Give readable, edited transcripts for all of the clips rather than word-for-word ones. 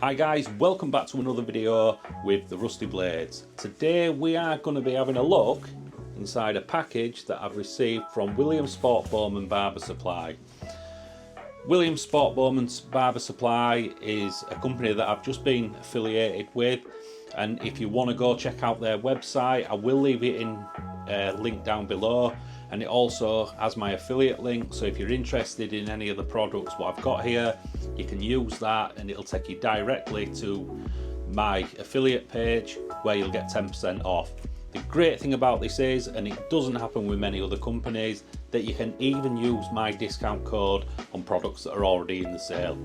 Hi guys, welcome back to another video with the Rusty Blades. Today we are going to be having a look inside a package that I've received from Williamsport Barber Supply. Williamsport Barber Supply is a company that I've just been affiliated with, and if you want to go check out their website, I will leave it in a link down below, and it also has my affiliate link, so if you're interested in any of the products what I've got here, you can use that and it'll take you directly to my affiliate page where you'll get 10% off. The great thing about this is, and it doesn't happen with many other companies, that you can even use my discount code on products that are already in the sale.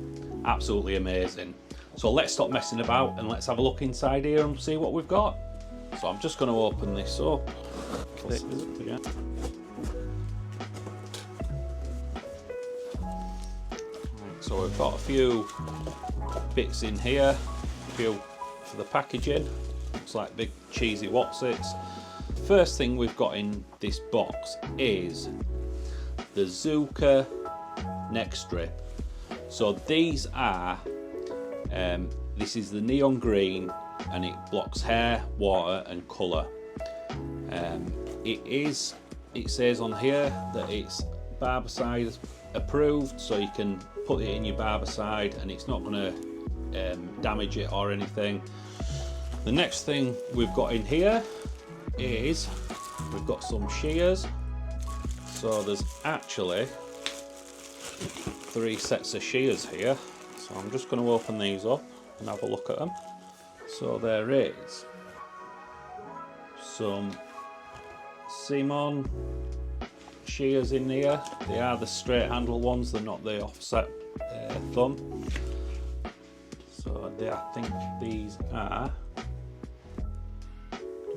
Absolutely amazing. So let's stop messing about and let's have a look inside here and see what we've got. So I'm just going to open this up. So we've got a few bits in here, a few for the packaging. Looks like big cheesy Wotsits. First thing we've got in this box is the Zuka neck strip. So these are, this is the neon green and it blocks hair, water and colour. It says on here that it's Barbicide approved, so you can put it in your Barbicide and it's not going to damage it or anything. The next thing we've got in here is we've got some shears. So there's actually 3 sets of shears here, so I'm just going to open these up and have a look at them. So there is some Simon shears in here. They are the straight handle ones, they're not the offset thumb. So I think these are,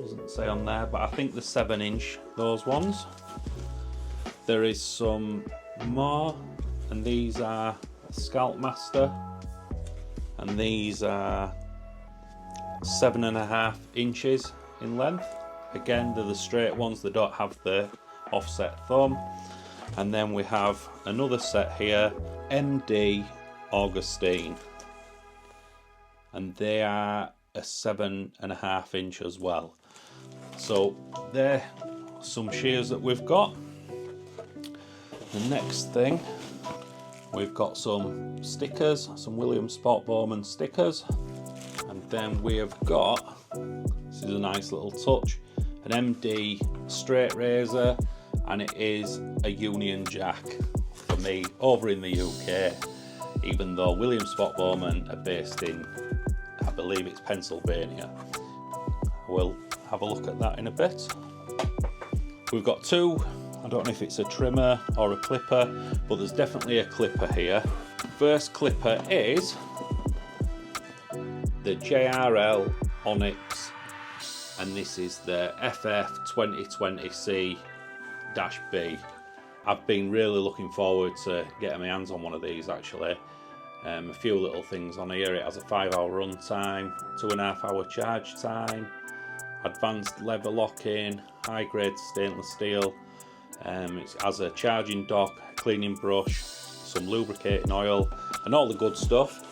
doesn't say on there, but I think the 7-inch, those ones. There is some more, and these are Scalp Master, and these are 7.5 inches in length. Again, they're the straight ones, they don't have the offset thumb. And then we have another set here, MD Augustine, and they are a 7.5 inch as well. So they're some shears that we've got. The next thing, we've got some stickers, some Williamsport Bowman stickers, and then we have got, this is a nice little touch, an MD straight razor, and it is a Union Jack for me over in the UK, even though Williamsport Bowman are based in, I believe it's Pennsylvania. We'll have a look at that in a bit. We've got 2, I don't know if it's a trimmer or a clipper, but there's definitely a clipper here. First clipper is the JRL Onyx, and this is the FF 2020C-B. I've been really looking forward to getting my hands on one of these actually. A few little things on here. It has a 5-hour run time, 2.5-hour charge time, advanced lever locking, high grade stainless steel. It has a charging dock, cleaning brush, some lubricating oil and all the good stuff.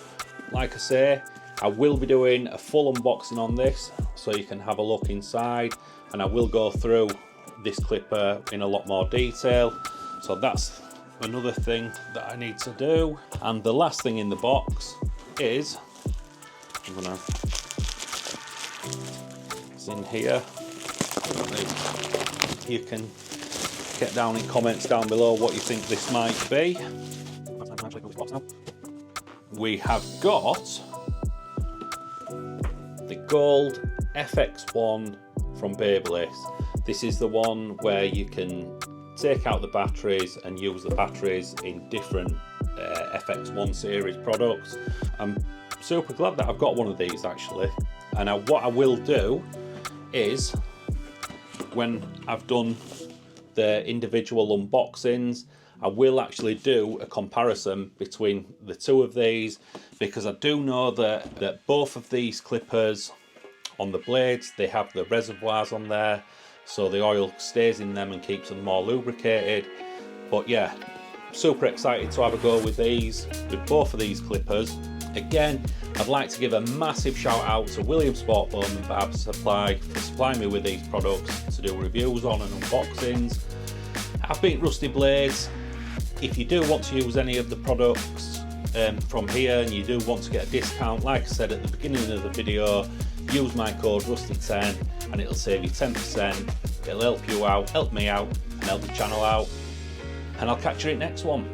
Like I say, I will be doing a full unboxing on this so you can have a look inside, and I will go through this clipper in a lot more detail. So that's another thing that I need to do. And the last thing in the box is, it's in here. You can get down in comments down below what you think this might be. We have got the gold FX1 from Babyliss. This is the one where you can take out the batteries and use the batteries in different FX1 series products. I'm super glad that I've got one of these actually, and what I will do is, when I've done the individual unboxings, I will actually do a comparison between the two of these, because I do know that both of these clippers on the blades, they have the reservoirs on there, so the oil stays in them and keeps them more lubricated. But yeah, super excited to have a go with these, with both of these clippers. Again, I'd like to give a massive shout out to Williamsport Barber Supply for supplying me with these products to do reviews on and unboxings. I've been Rusty Blades. If you do want to use any of the products from here and you do want to get a discount, like I said at the beginning of the video, use my code RUSTY10 and it'll save you 10%. It'll help you out, help me out, and help the channel out. And I'll catch you in the next one.